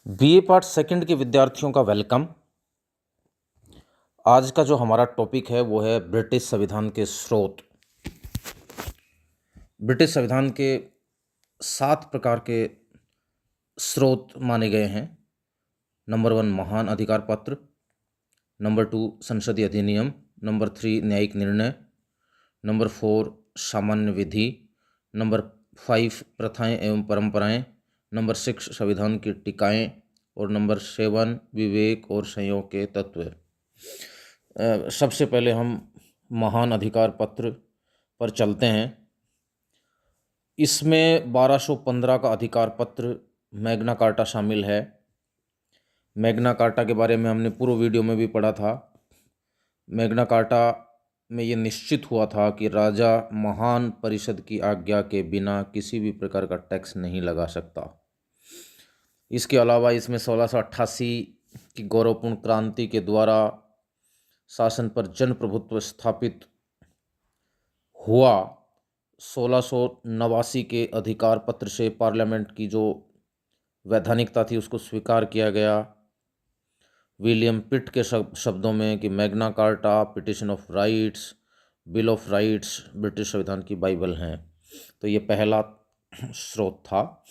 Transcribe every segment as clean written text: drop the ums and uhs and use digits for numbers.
BA part second के विद्यार्थियों का वेलकम। आज का जो हमारा टॉपिक है वो है ब्रिटिश संविधान के स्रोत। ब्रिटिश संविधान के 7 प्रकार के स्रोत माने गए हैं। नंबर 1 महान अधिकार पत्र, नंबर 2 संसदीय अधिनियम, नंबर 3 न्यायिक निर्णय, नंबर 4 सामान्य विधि, नंबर 5 प्रथाएं एवं परंपराएं, नंबर 6 संविधान की टीकाएं और नंबर 7 विवेक और संयोग के तत्व। सबसे पहले हम महान अधिकार पत्र पर चलते हैं। इसमें 1215 का अधिकार पत्र मैग्ना कार्टा शामिल है। मैग्ना कार्टा के बारे में हमने पूर्व वीडियो में भी पढ़ा था। मैग्ना कार्टा में ये निश्चित हुआ था कि राजा महान परिषद की आज्ञा के बिना किसी भी प्रकार का टैक्स नहीं लगा सकता। इसके अलावा इसमें 1688 की गौरवपूर्ण क्रांति के द्वारा शासन पर जन प्रभुत्व स्थापित हुआ। 1689 के अधिकार पत्र से पार्लियामेंट की जो वैधानिकता थी उसको स्वीकार किया गया। विलियम पिट के शब्दों में कि Magna carta, petition of rights, bill of rights British संविधान की बाइबल हैं। तो ये पहला स्रोत था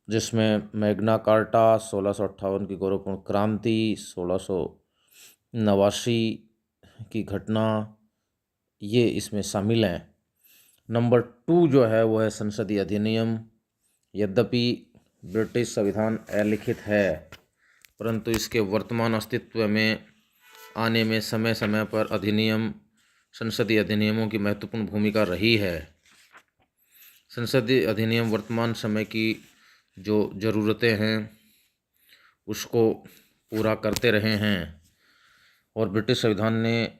जिसमें मैग्ना कार्टा, 1658 की गौरवपूर्ण क्रांति, 1689 की घटना, ये इसमें शामिल हैं। नंबर 2 जो है वो है संसदीय अधिनियम। यद्यपि ब्रिटिश संविधान अलिखित है परंतु इसके वर्तमान अस्तित्व में आने में समय समय पर संसदीय अधिनियमों की महत्वपूर्ण भूमिका रही है। संसदीय अधिनियम वर्तमान समय की जो ज़रूरतें हैं उसको पूरा करते रहे हैं और ब्रिटिश संविधान ने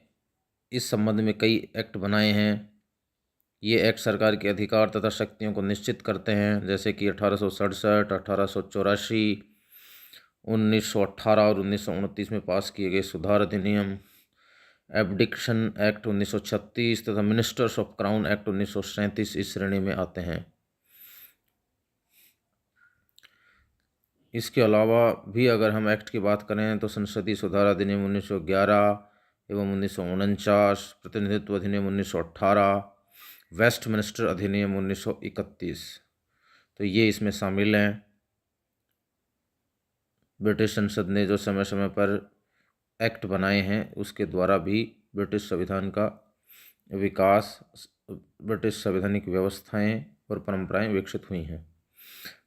इस संबंध में कई एक्ट बनाए हैं। ये एक्ट सरकार के अधिकार तथा शक्तियों को निश्चित करते हैं, जैसे कि 1867, 1884, 1918 और 1929 में पास किए गए सुधार अधिनियम, एब्डिक्शन एक्ट 1936 तथा मिनिस्टर्स ऑफ क्राउन एक्ट 1937 इस श्रेणी में आते हैं। इसके अलावा भी अगर हम एक्ट की बात करें तो संसदीय सुधार अधिनियम 1911 एवं 1949, प्रतिनिधित्व अधिनियम 1918, वेस्टमिनिस्टर अधिनियम 1931, तो ये इसमें शामिल हैं। ब्रिटिश संसद ने जो समय समय पर एक्ट बनाए हैं उसके द्वारा भी ब्रिटिश संविधान का विकास, ब्रिटिश संवैधानिक व्यवस्थाएं और परंपराएं विकसित हुई हैं।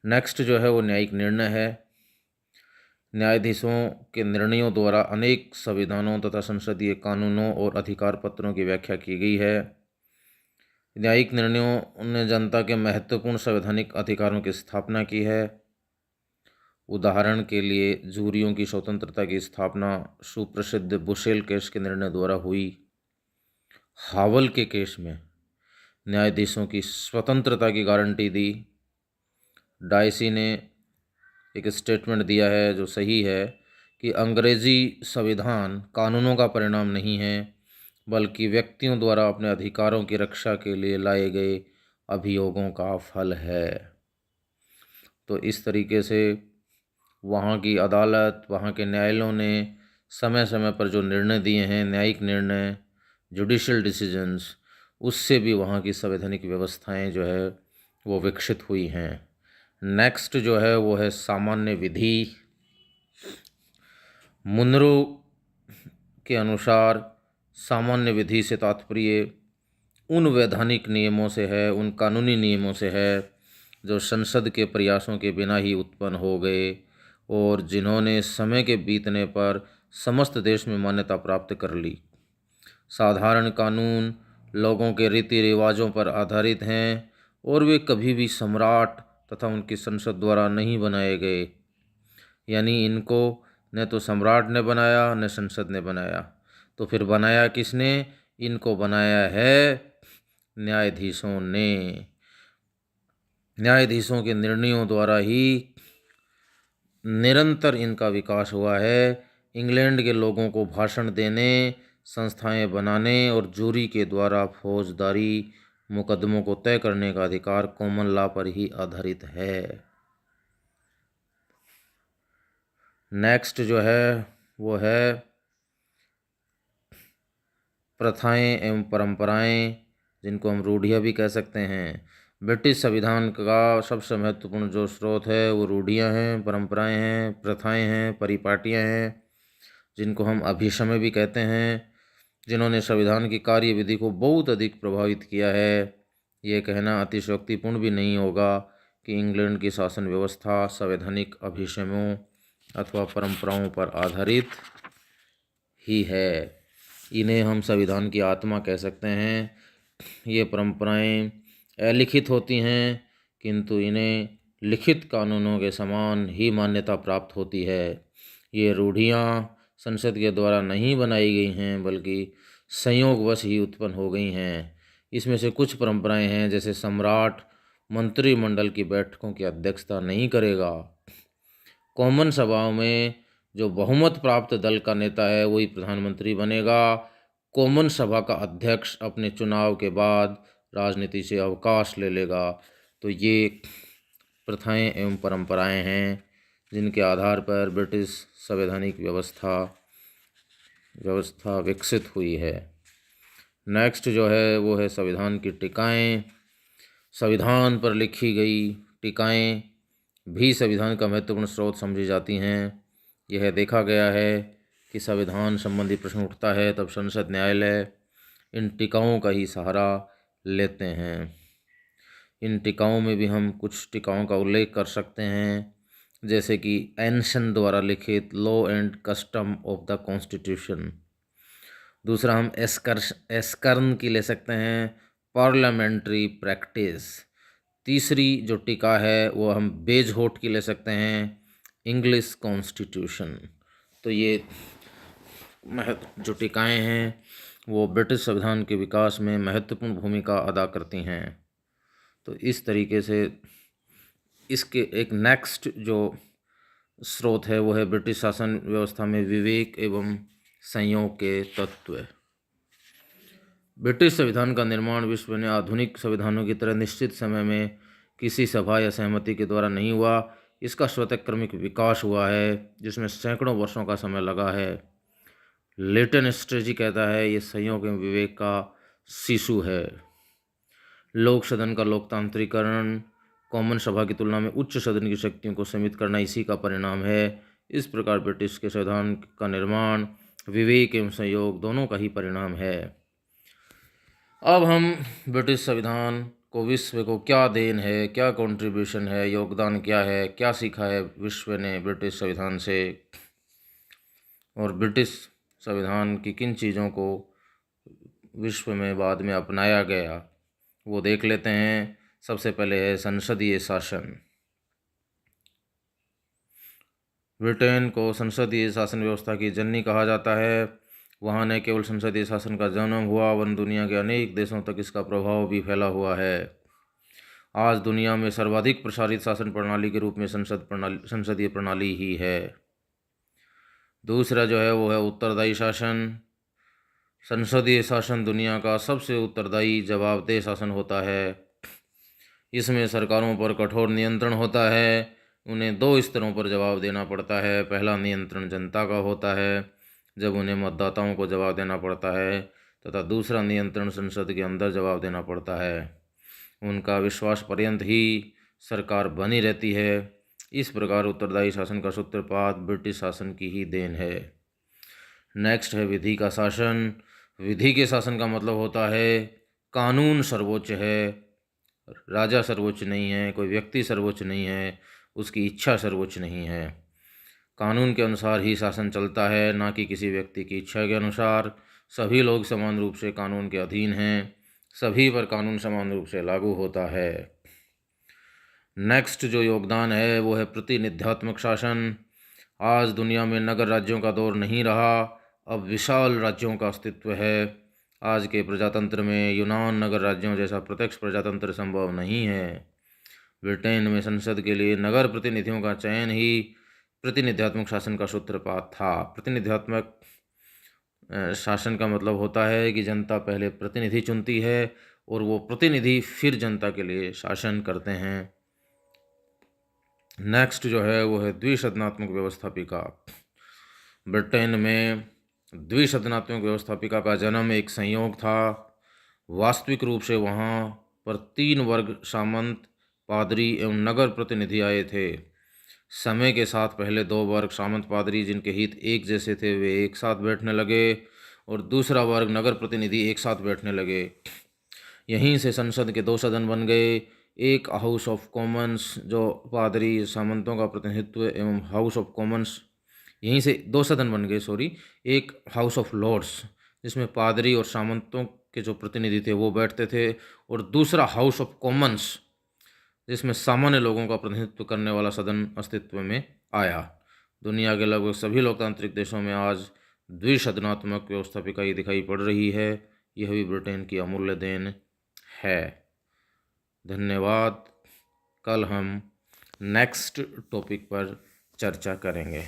नेक्स्ट जो है वो न्यायिक निर्णय है। न्यायाधीशों के निर्णयों द्वारा अनेक संविधानों तथा संसदीय कानूनों और अधिकार पत्रों की व्याख्या की गई है। न्यायिक निर्णयों ने जनता के महत्वपूर्ण संवैधानिक अधिकारों की स्थापना की है। उदाहरण के लिए जूरियों की स्वतंत्रता की स्थापना सुप्रसिद्ध बुशेल केस के निर्णय द्वारा हुई। हावल के केस में न्यायाधीशों की स्वतंत्रता की गारंटी दी। डायसी ने एक स्टेटमेंट दिया है जो सही है कि अंग्रेजी संविधान कानूनों का परिणाम नहीं है बल्कि व्यक्तियों द्वारा अपने अधिकारों की रक्षा के लिए लाए गए अभियोगों का फल है। तो इस तरीके से वहाँ की अदालत, वहाँ के न्यायालयों ने समय समय पर जो निर्णय दिए हैं, न्यायिक निर्णय, जुडिशियल डिसीजंस, उससे भी वहाँ की संवैधानिक व्यवस्थाएं जो है वो विकसित हुई हैं। नेक्स्ट जो है वो है सामान्य विधि। मुनरो के अनुसार सामान्य विधि से तात्पर्य उन वैधानिक नियमों से है, उन कानूनी नियमों से है जो संसद के प्रयासों के बिना ही उत्पन्न हो गए और जिन्होंने समय के बीतने पर समस्त देश में मान्यता प्राप्त कर ली। साधारण कानून लोगों के रीति रिवाजों पर आधारित हैं और वे कभी भी सम्राट तथा उनकी संसद द्वारा नहीं बनाए गए। यानी इनको न तो सम्राट ने बनाया न संसद ने बनाया, तो फिर बनाया किसने? इनको बनाया है न्यायाधीशों ने। न्यायाधीशों के निर्णयों द्वारा ही निरंतर इनका विकास हुआ है। इंग्लैंड के लोगों को भाषण देने, संस्थाएं बनाने और जूरी के द्वारा फौजदारी मुकदमों को तय करने का अधिकार कॉमन लॉ पर ही आधारित है। नेक्स्ट जो है वो है प्रथाएं एवं परंपराएं, जिनको हम रूढ़ियाँ भी कह सकते हैं। ब्रिटिश संविधान का सबसे महत्वपूर्ण जो स्रोत है वो रूढ़ियाँ हैं, परंपराएं हैं, प्रथाएं हैं, परिपाटियाँ हैं, जिनको हम अभिसमय भी कहते हैं, जिन्होंने संविधान की कार्यविधि को बहुत अधिक प्रभावित किया है। ये कहना अतिशयोक्तिपूर्ण भी नहीं होगा कि इंग्लैंड की शासन व्यवस्था संवैधानिक अभिसमयों अथवा परंपराओं पर आधारित ही है। इन्हें हम संविधान की आत्मा कह सकते हैं। ये परंपराएं अलिखित होती हैं, किंतु इन्हें लिखित कानूनों के समान ही मान्यता प्राप्त होती है। ये रूढ़ियाँ संसद के द्वारा नहीं बनाई गई हैं, बल्कि संयोगवश ही उत्पन्न हो गई हैं। इसमें से कुछ परंपराएं हैं, जैसे सम्राट मंत्रिमंडल की बैठकों की अध्यक्षता नहीं करेगा। कॉमन सभाओं में जो बहुमत प्राप्त दल का नेता है वही प्रधानमंत्री बनेगा। कॉमन सभा का अध्यक्ष अपने चुनाव के बाद राजनीति से अवकाश ले लेगा। तो ये प्रथाएं एवं परंपराएं हैं जिनके आधार पर ब्रिटिश संवैधानिक व्यवस्था विकसित हुई है। नेक्स्ट जो है वो है संविधान की टीकाएं। संविधान पर लिखी गई टीकाएं भी संविधान का महत्वपूर्ण स्रोत समझी जाती हैं। यह देखा गया है कि संविधान संबंधी प्रश्न उठता है तब संसद न्यायालय इन टीकाओं का ही सहारा लेते हैं। इन टीकाओं में भी हम कुछ टीकाओं का उल्लेख कर सकते हैं, जैसे कि एनसन द्वारा लिखित law and custom of the constitution. दूसरा हम एस्कर्न की ले सकते हैं, पार्लियामेंट्री प्रैक्टिस। तीसरी जो टीका है वो हम बेजहोट की ले सकते हैं, इंग्लिश कॉन्स्टिट्यूशन। तो ये जो टीकाएं हैं वो ब्रिटिश संविधान के विकास में महत्वपूर्ण भूमिका अदा करती हैं। तो इस तरीके से इसके एक नेक्स्ट जो स्रोत है वो है ब्रिटिश शासन व्यवस्था में विवेक एवं संयोग के तत्व। ब्रिटिश संविधान का निर्माण विश्व में आधुनिक संविधानों की तरह निश्चित समय में किसी सभा या सहमति के द्वारा नहीं हुआ। इसका स्वतः क्रमिक विकास हुआ है, जिसमें सैकड़ों वर्षों का समय लगा है। लेटन स्ट्रेटजी कहता है ये संयोग एवं विवेक का शिशु है। लोक सदन का लोकतांत्रिकरण, कॉमन सभा की तुलना में उच्च सदन की शक्तियों को सीमित करना इसी का परिणाम है। इस प्रकार ब्रिटिश के संविधान का निर्माण विवेक एवं संयोग दोनों का ही परिणाम है। अब हम ब्रिटिश संविधान को विश्व को क्या देन है, क्या कंट्रीब्यूशन है, योगदान क्या है, क्या सीखा है विश्व ने ब्रिटिश संविधान से, और ब्रिटिश संविधान की किन चीज़ों को विश्व में बाद में अपनाया गया, वो देख लेते हैं। सबसे पहले है संसदीय शासन। ब्रिटेन को संसदीय शासन व्यवस्था की जननी कहा जाता है। वहाँ न केवल संसदीय शासन का जन्म हुआ, वरन दुनिया के अनेक देशों तक इसका प्रभाव भी फैला हुआ है। आज दुनिया में सर्वाधिक प्रसारित शासन प्रणाली के रूप में संसदीय प्रणाली ही है। दूसरा जो है वो है उत्तरदायी शासन। संसदीय शासन दुनिया का सबसे उत्तरदायी जवाबदेह शासन होता है। इसमें सरकारों पर कठोर नियंत्रण होता है। उन्हें 2 स्तरों पर जवाब देना पड़ता है। पहला नियंत्रण जनता का होता है, जब उन्हें मतदाताओं को जवाब देना पड़ता है, तथा दूसरा नियंत्रण संसद के अंदर जवाब देना पड़ता है। उनका विश्वास पर्यंत ही सरकार बनी रहती है। इस प्रकार उत्तरदायी शासन का सूत्रपात ब्रिटिश शासन की ही देन है। नेक्स्ट है विधि का शासन। विधि के शासन का मतलब होता है कानून सर्वोच्च है, राजा सर्वोच्च नहीं है, कोई व्यक्ति सर्वोच्च नहीं है, उसकी इच्छा सर्वोच्च नहीं है। कानून के अनुसार ही शासन चलता है, ना कि किसी व्यक्ति की इच्छा के अनुसार। सभी लोग समान रूप से कानून के अधीन हैं, सभी पर कानून समान रूप से लागू होता है। नेक्स्ट जो योगदान है वो है प्रतिनिध्यात्मक शासन। आज दुनिया में नगर राज्यों का दौर नहीं रहा, अब विशाल राज्यों का अस्तित्व है। आज के प्रजातंत्र में यूनान नगर राज्यों जैसा प्रत्यक्ष प्रजातंत्र संभव नहीं है। ब्रिटेन में संसद के लिए नगर प्रतिनिधियों का चयन ही प्रतिनिध्यात्मक शासन का सूत्रपात था। प्रतिनिध्यात्मक शासन का मतलब होता है कि जनता पहले प्रतिनिधि चुनती है और वो प्रतिनिधि फिर जनता के लिए शासन करते हैं। नेक्स्ट जो है वो है द्विसदनात्मक व्यवस्थापिका। ब्रिटेन में द्विसदनात्मक व्यवस्थापिका का जन्म एक संयोग था। वास्तविक रूप से वहाँ पर 3 वर्ग सामंत, पादरी एवं नगर प्रतिनिधि आए थे। समय के साथ पहले 2 वर्ग सामंत पादरी जिनके हित एक जैसे थे वे एक साथ बैठने लगे और दूसरा वर्ग नगर प्रतिनिधि एक साथ बैठने लगे। यहीं से संसद के 2 सदन बन गए, एक हाउस ऑफ कॉमन्स जो पादरी सामंतों का प्रतिनिधित्व एवं हाउस ऑफ कॉमन्स, यहीं से 2 सदन बन गए, सॉरी, एक हाउस ऑफ लॉर्ड्स जिसमें पादरी और सामंतों के जो प्रतिनिधि थे वो बैठते थे, और दूसरा हाउस ऑफ कॉमन्स जिसमें सामान्य लोगों का प्रतिनिधित्व करने वाला सदन अस्तित्व में आया। दुनिया के लगभग सभी लोकतांत्रिक देशों में आज द्विसदनात्मक व्यवस्थापिका ही दिखाई पड़ रही है। यह भी ब्रिटेन की अमूल्य देन है। धन्यवाद। कल हम नेक्स्ट टॉपिक पर चर्चा करेंगे।